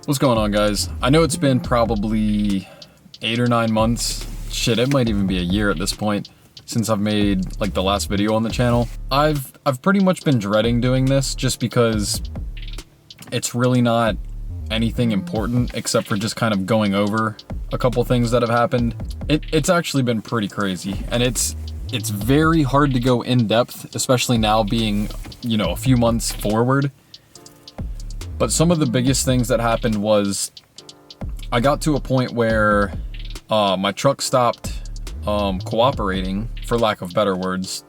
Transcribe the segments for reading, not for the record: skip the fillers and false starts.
What's going on, guys? I know it's been probably 8 or 9 months. Shit, it might even be a year at this point since I've made like the last video on the channel. I've pretty much been dreading doing this just because it's really not anything important except for just kind of going over a couple things that have happened. It's actually been pretty crazy, and it's very hard to go in depth, especially now being, you know, a few months forward. But some of the biggest things that happened was I got to a point where my truck stopped cooperating, for lack of better words.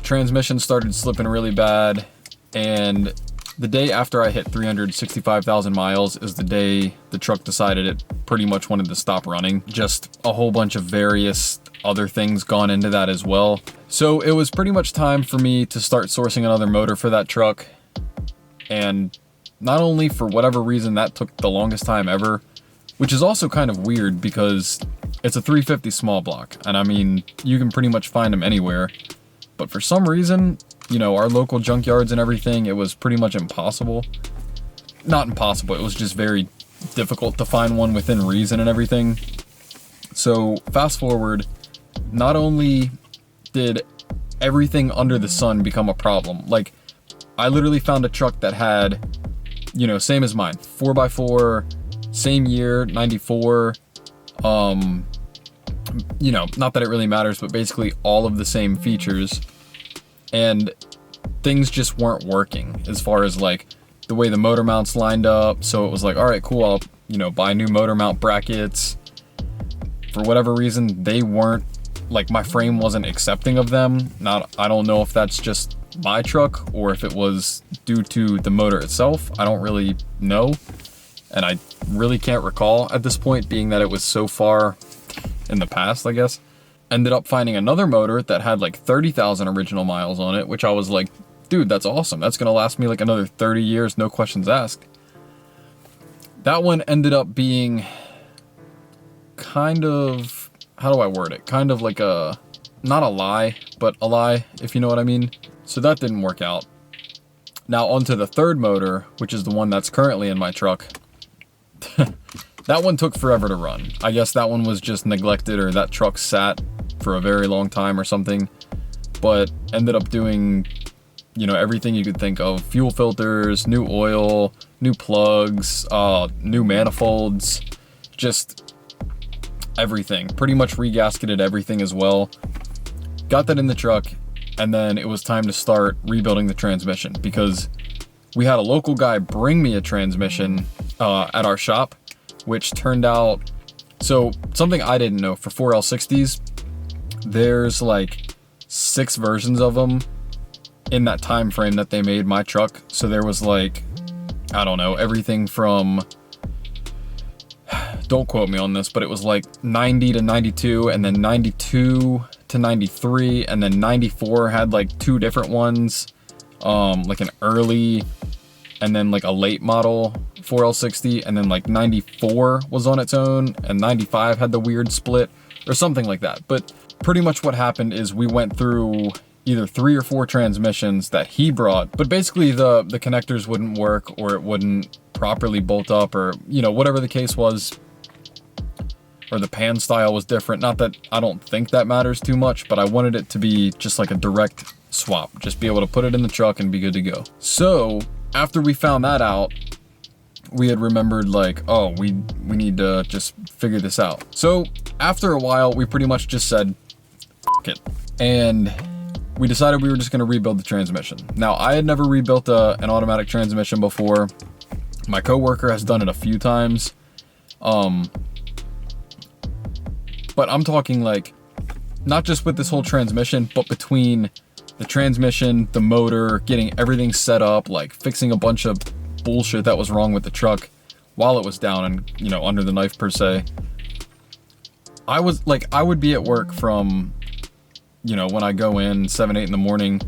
Transmission started slipping really bad, and the day after I hit 365,000 miles is the day the truck decided it pretty much wanted to stop running. Just a whole bunch of various other things gone into that as well. So it was pretty much time for me to start sourcing another motor for that truck. And not only for whatever reason that took the longest time ever, which is also kind of weird because it's a 350 small block, and I mean, you can pretty much find them anywhere. But for some reason, you know, our local junkyards and everything, it was pretty much impossible. Not impossible, it was just very difficult to find one within reason and everything. So fast forward, not only did everything under the sun become a problem, like I literally found a truck that had, you know, same as mine, 4x4, same year, 94, you know, not that it really matters, but basically all of the same features, and things just weren't working as far as like the way the motor mounts lined up. So it was like, all right, cool, I'll, you know, buy new motor mount brackets. For whatever reason, they weren't, like, my frame wasn't accepting of them. I don't know if that's just my truck or if it was due to the motor itself. I don't really know, and I really can't recall at this point, being that it was so far in the past, I guess. Ended up finding another motor that had like 30,000 original miles on it, which I was like, dude, that's awesome. That's gonna last me like another 30 years, no questions asked. That one ended up being kind of, how do I word it? Kind of like a, not a lie, but a lie, if you know what I mean. So that didn't work out. Now onto the third motor, which is the one that's currently in my truck. That one took forever to run. I guess that one was just neglected, or that truck sat for a very long time or something. But ended up doing, you know, everything you could think of. Fuel filters, new oil, new plugs, new manifolds, just everything. Pretty much regasketed everything as well. Got that in the truck, and then it was time to start rebuilding the transmission, because we had a local guy bring me a transmission at our shop, which turned out, so something I didn't know, for 4L60s, there's like 6 versions of them in that time frame that they made my truck. So there was like, I don't know, everything from, don't quote me on this, but it was like 90 to 92, and then 92 to 93, and then 94 had like 2 different ones, like an early and then like a late model 4L60, and then like 94 was on its own, and 95 had the weird split or something like that. But pretty much what happened is we went through either 3 or 4 transmissions that he brought, but basically the connectors wouldn't work, or it wouldn't properly bolt up, or, you know, whatever the case was, or the pan style was different. Not that I don't think that matters too much, but I wanted it to be just like a direct swap, just be able to put it in the truck and be good to go. So after we found that out, we had remembered like, oh, we need to just figure this out. So after a while, we pretty much just said, F it. And we decided we were just gonna rebuild the transmission. Now, I had never rebuilt an automatic transmission before. My coworker has done it a few times. But I'm talking like, not just with this whole transmission, but between the transmission, the motor, getting everything set up, like fixing a bunch of bullshit that was wrong with the truck while it was down and, you know, under the knife per se. I would be at work from, you know, when I go in 7, 8 in the morning,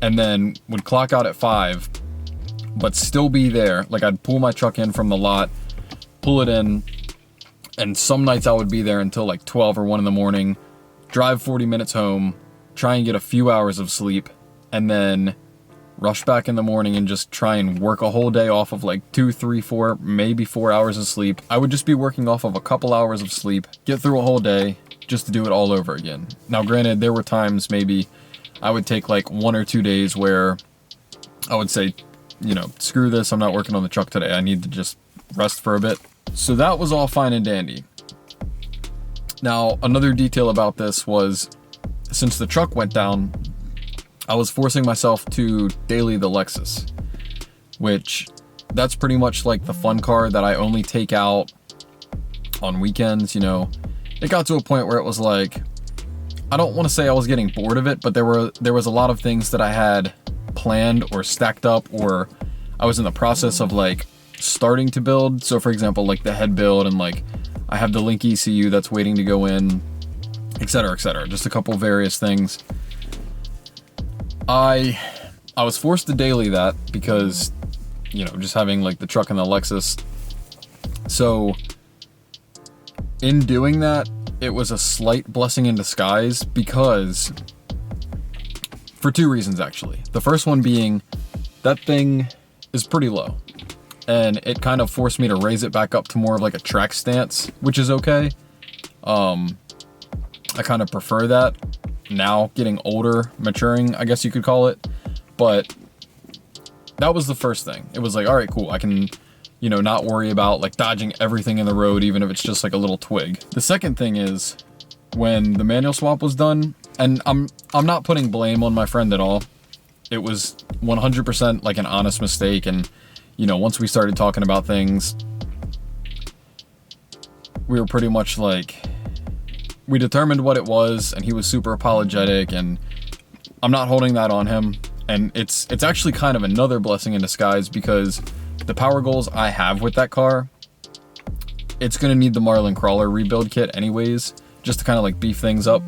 and then would clock out at 5, but still be there. Like, I'd pull my truck in from the lot, pull it in, and some nights I would be there until like 12 or 1 in the morning, drive 40 minutes home, try and get a few hours of sleep, and then rush back in the morning and just try and work a whole day off of like 2, 3, 4, maybe 4 hours of sleep. I would just be working off of a couple hours of sleep, get through a whole day just to do it all over again. Now granted, there were times maybe I would take like 1 or 2 days where I would say, you know, screw this, I'm not working on the truck today, I need to just rest for a bit. So that was all fine and dandy. Now, another detail about this was, since the truck went down, I was forcing myself to daily the Lexus, which that's pretty much like the fun car that I only take out on weekends, you know. It got to a point where it was like, I don't want to say I was getting bored of it, but there was a lot of things that I had planned or stacked up, or I was in the process of like starting to build. So for example, like the head build, and like I have the Link ECU that's waiting to go in, etc., etc. Just a couple various things. I was forced to daily that because, you know, just having like the truck and the Lexus. So in doing that, it was a slight blessing in disguise, because for 2 reasons actually. The first one being that thing is pretty low, and it kind of forced me to raise it back up to more of like a track stance, which is okay. I kind of prefer that now, getting older, maturing, I guess you could call it. But that was the first thing. It was like, all right, cool, I can, you know, not worry about like dodging everything in the road, even if it's just like a little twig. The second thing is, when the manual swap was done, and I'm not putting blame on my friend at all, it was 100% like an honest mistake. And, you know, once we started talking about things, we were pretty much like, we determined what it was, and he was super apologetic, and I'm not holding that on him. And it's actually kind of another blessing in disguise, because the power goals I have with that car, it's gonna need the Marlin Crawler rebuild kit anyways, just to kind of like beef things up.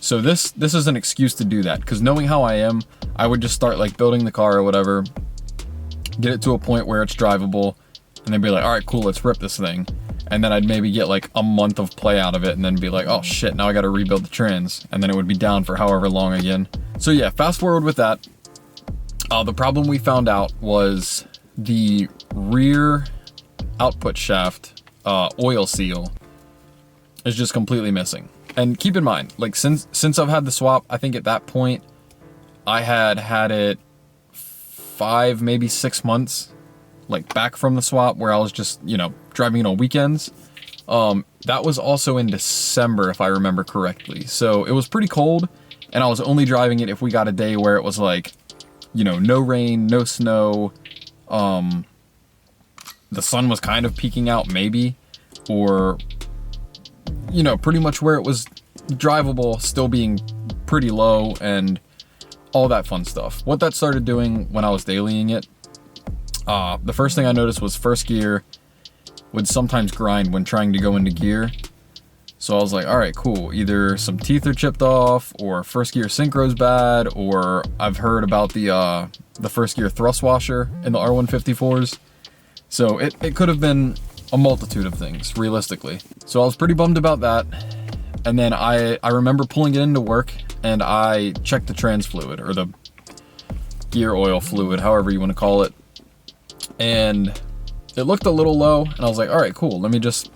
So this is an excuse to do that, because knowing how I am, I would just start like building the car or whatever, get it to a point where it's drivable, and then be like, all right, cool, let's rip this thing. And then I'd maybe get like a month of play out of it, and then be like, oh shit, now I gotta rebuild the trans. And then it would be down for however long again. So yeah, fast forward with that. The problem we found out was the rear output shaft oil seal is just completely missing. And keep in mind, like since I've had the swap, I think at that point I had it 5, maybe 6 months, like back from the swap, where I was just, you know, driving it on weekends. That was also in December, if I remember correctly. So it was pretty cold, and I was only driving it if we got a day where it was like, you know, no rain, no snow. The sun was kind of peeking out maybe, or, you know, pretty much where it was drivable, still being pretty low, and all that fun stuff. What that started doing when I was dailying it, the first thing I noticed was first gear would sometimes grind when trying to go into gear. So I was like, all right, cool. Either some teeth are chipped off, or first gear synchro's bad, or I've heard about the first gear thrust washer in the R154s. So it could have been a multitude of things, realistically. So I was pretty bummed about that. And then I remember pulling it into work, and I checked the trans fluid, or the gear oil fluid, however you want to call it. And it looked a little low, and I was like, all right, cool, let me just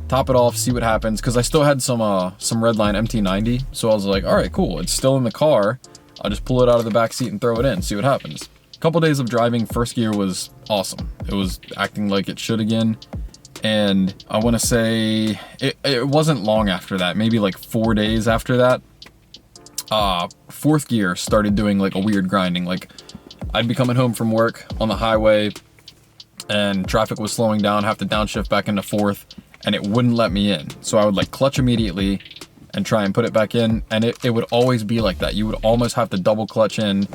top it off, see what happens, because I still had some Redline MT90. So I was like, all right, cool, it's still in the car, I'll just pull it out of the back seat and throw it in, see what happens. A couple days of driving, first gear was awesome. It was acting like it should again. And I want to say it wasn't long after that, maybe like 4 days after that, fourth gear started doing like a weird grinding. Like, I'd be coming home from work on the highway, and traffic was slowing down, have to downshift back into fourth, and it wouldn't let me in. So I would like clutch immediately and try and put it back in, and it would always be like that. You would almost have to double clutch in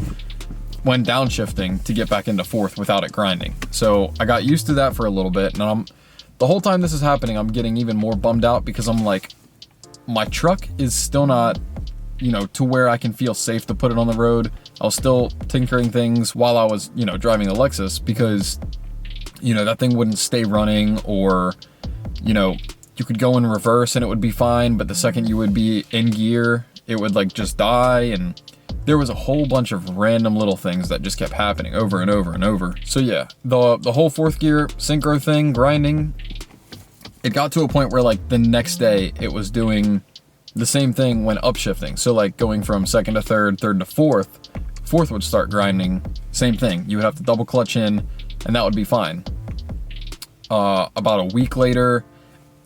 when downshifting to get back into fourth without it grinding. So I got used to that for a little bit, and the whole time this is happening, I'm getting even more bummed out, because I'm like, my truck is still not, you know, to where I can feel safe to put it on the road. I was still tinkering things while I was, you know, driving the Lexus, because, you know, that thing wouldn't stay running, or, you know, you could go in reverse and it would be fine, but the second you would be in gear, it would like just die. And there was a whole bunch of random little things that just kept happening over and over and over. So yeah, the whole fourth gear synchro thing, grinding, it got to a point where like the next day it was doing the same thing when upshifting. So like going from second to third, third to fourth would start grinding, same thing. You would have to double clutch in and that would be fine. About a week later,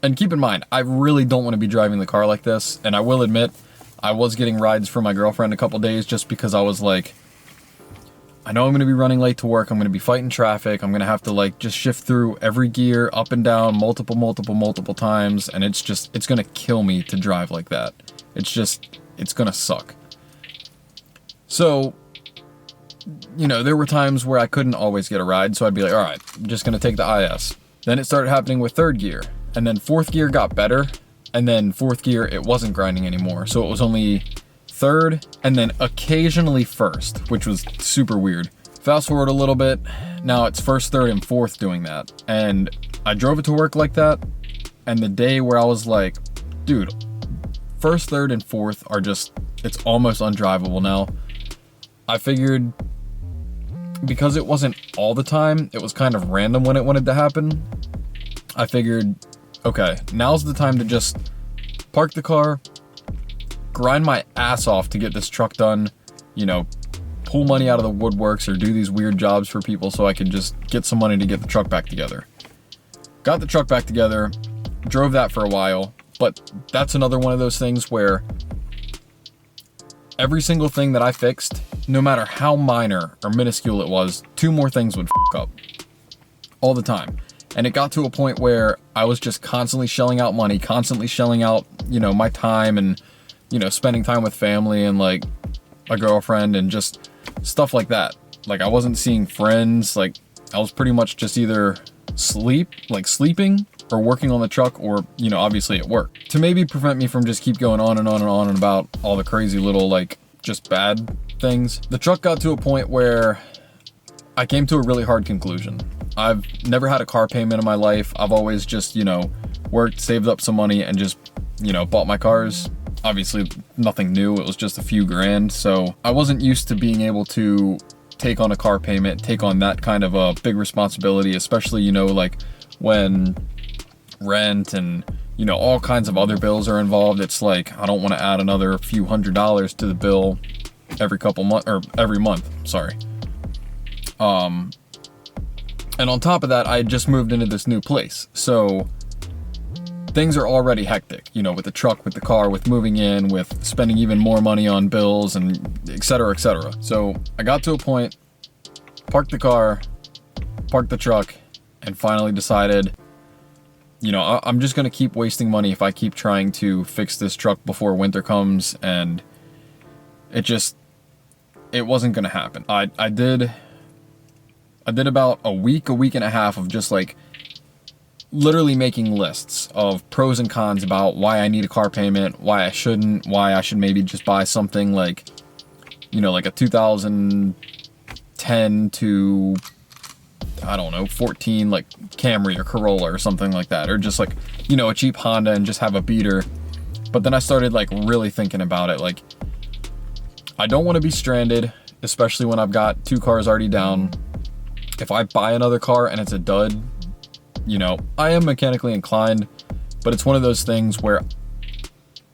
and keep in mind, I really don't want to be driving the car like this, and I will admit, I was getting rides from my girlfriend a couple days just because I was like, I know I'm going to be running late to work, I'm going to be fighting traffic, I'm going to have to like just shift through every gear up and down multiple times, and it's going to kill me to drive like that. It's going to suck. So, you know, there were times where I couldn't always get a ride, so I'd be like, all right, I'm just going to take the IS. Then it started happening with third gear, and then fourth gear got better, and then fourth gear, it wasn't grinding anymore. So it was only third, and then occasionally first, which was super weird. Fast forward a little bit, now it's first, third, and fourth doing that. And I drove it to work like that, and the day where I was like, dude, first, third, and fourth are just, it's almost undrivable now. I figured, because it wasn't all the time, it was kind of random when it wanted to happen, I figured, okay, now's the time to just park the car, grind my ass off to get this truck done, you know, pull money out of the woodworks or do these weird jobs for people so I could just get some money to get the truck back together. Got the truck back together, drove that for a while, but that's another one of those things where every single thing that I fixed, no matter how minor or minuscule it was, 2 more things would f up all the time. And it got to a point where I was just constantly shelling out money, constantly shelling out, you know, my time and, you know, spending time with family and like a girlfriend and just stuff like that. Like I wasn't seeing friends, like I was pretty much just either sleeping or working on the truck or, you know, obviously at work. To maybe prevent me from just keep going on and on and on and about all the crazy little like just bad things, the truck got to a point where I came to a really hard conclusion. I've never had a car payment in my life. I've always just, you know, worked, saved up some money and just, you know, bought my cars. Obviously nothing new, it was just a few grand. So I wasn't used to being able to take on a car payment, take on that kind of a big responsibility, especially, you know, like when rent and, you know, all kinds of other bills are involved. It's like, I don't want to add another few $100s to the bill every couple months, or every month, sorry. And on top of that, I had just moved into this new place. So things are already hectic, you know, with the truck, with the car, with moving in, with spending even more money on bills and et cetera, et cetera. So I got to a point, parked the car, parked the truck, and finally decided, you know, I'm just going to keep wasting money if I keep trying to fix this truck before winter comes, and it wasn't going to happen. I did about a week and a half of just like literally making lists of pros and cons about why I need a car payment, why I shouldn't, why I should maybe just buy something like, you know, like a 2010 to, I don't know, 14 like Camry or Corolla or something like that, or just like, you know, a cheap Honda and just have a beater. But then I started like really thinking about it. Like, I don't want to be stranded, especially when I've got 2 cars already down. If I buy another car and it's a dud, you know, I am mechanically inclined, but it's one of those things where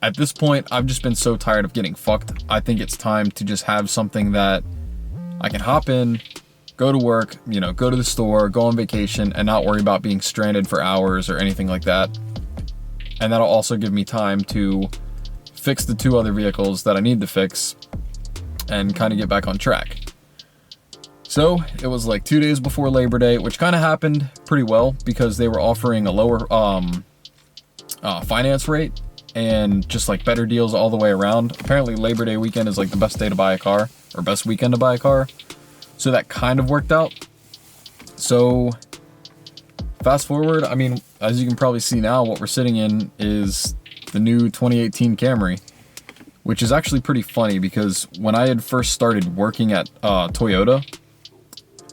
at this point, I've just been so tired of getting fucked. I think it's time to just have something that I can hop in, go to work, you know, go to the store, go on vacation, and not worry about being stranded for hours or anything like that. And that'll also give me time to fix the 2 other vehicles that I need to fix and kind of get back on track. So it was like 2 days before Labor Day, which kind of happened pretty well because they were offering a lower finance rate and just like better deals all the way around. Apparently Labor Day weekend is like the best day to buy a car, or best weekend to buy a car. So that kind of worked out. So fast forward, I mean, as you can probably see now, what we're sitting in is the new 2018 Camry, which is actually pretty funny because when I had first started working at Toyota,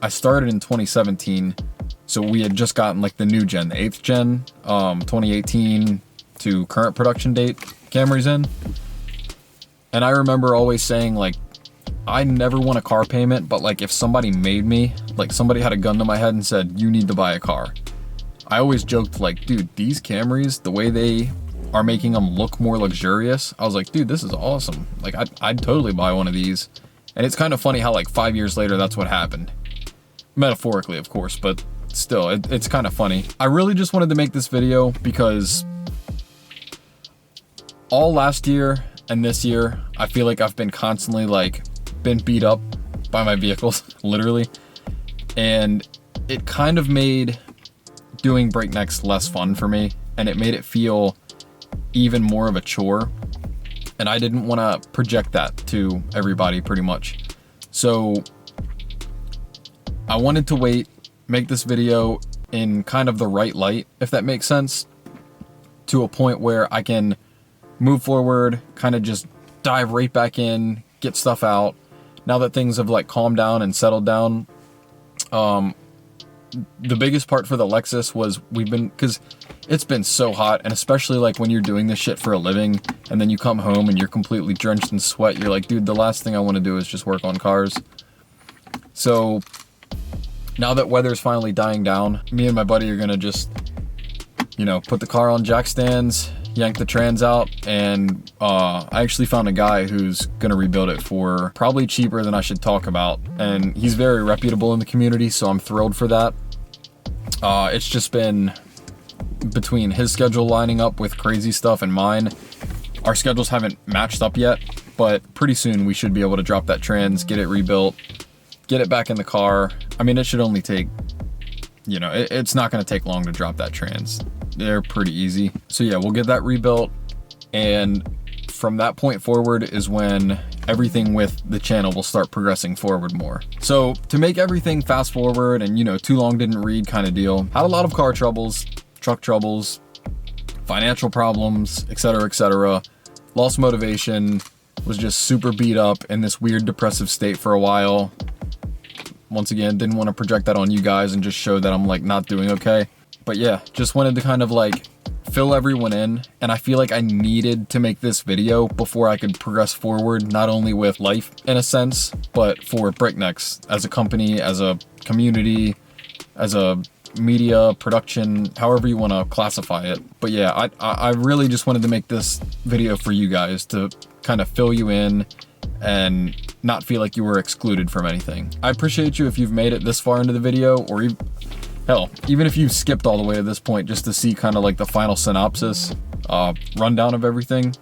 I started in 2017, so we had just gotten like the new gen, the 8th gen, 2018 to current production date Camrys in. And I remember always saying like, I never want a car payment, but like if somebody made me, like somebody had a gun to my head and said, you need to buy a car. I always joked like, dude, these Camrys, the way they are making them look more luxurious, I was like, dude, this is awesome. Like I'd totally buy one of these. And it's kind of funny how like 5 years later, that's what happened. Metaphorically, of course, but still, it's kind of funny. I really just wanted to make this video because all last year and this year, I feel like I've been constantly like been beat up by my vehicles, literally. And it kind of made doing Brakenex less fun for me, and it made it feel even more of a chore. And I didn't want to project that to everybody pretty much. So I wanted to wait, make this video in kind of the right light, if that makes sense, to a point where I can move forward, kind of just dive right back in, get stuff out. Now that things have like calmed down and settled down, the biggest part for the Lexus was because it's been so hot, and especially like when you're doing this shit for a living and then you come home and you're completely drenched in sweat, you're like, dude, the last thing I want to do is just work on cars. So now that weather's finally dying down, me and my buddy are gonna just, you know, put the car on jack stands, yank the trans out, and I actually found a guy who's gonna rebuild it for probably cheaper than I should talk about, and he's very reputable in the community, so I'm thrilled for that. It's just been between his schedule lining up with crazy stuff and mine, our schedules haven't matched up yet, but pretty soon we should be able to drop that trans, get it rebuilt, get it back in the car. I mean, it should only take, you know, it's not gonna take long to drop that trans. They're pretty easy. So yeah, we'll get that rebuilt, and from that point forward is when everything with the channel will start progressing forward more. So to make everything fast forward and, you know, too long didn't read kind of deal, had a lot of car troubles, truck troubles, financial problems, etc., lost motivation, was just super beat up in this weird depressive state for a while. Once again, didn't want to project that on you guys and just show that I'm like not doing okay. But yeah, just wanted to kind of like fill everyone in, and I feel like I needed to make this video before I could progress forward, not only with life in a sense, but for Brakenex as a company, as a community, as a media production, however you want to classify it. But yeah, I really just wanted to make this video for you guys to kind of fill you in and not feel like you were excluded from anything. I appreciate you if you've made it this far into the video, or even if you skipped all the way to this point just to see kind of like the final synopsis, rundown of everything.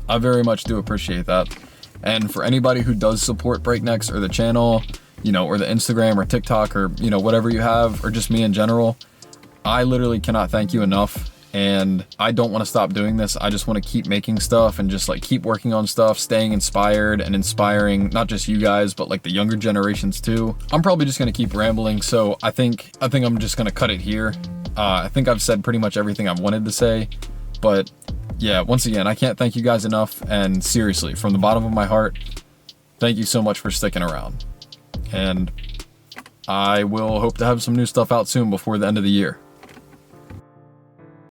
I very much do appreciate that. And for anybody who does support Brakenex or the channel, you know, or the Instagram or TikTok or, you know, whatever you have, or just me in general, I literally cannot thank you enough. And I don't want to stop doing this. I just want to keep making stuff and just like keep working on stuff, staying inspired and inspiring not just you guys, but like the younger generations too. I'm probably just going to keep rambling, so I think I'm just going to cut it here. I think I've said pretty much everything I wanted to say, but yeah, once again, I can't thank you guys enough, and seriously, from the bottom of my heart, thank you so much for sticking around. And I will hope to have some new stuff out soon before the end of the year.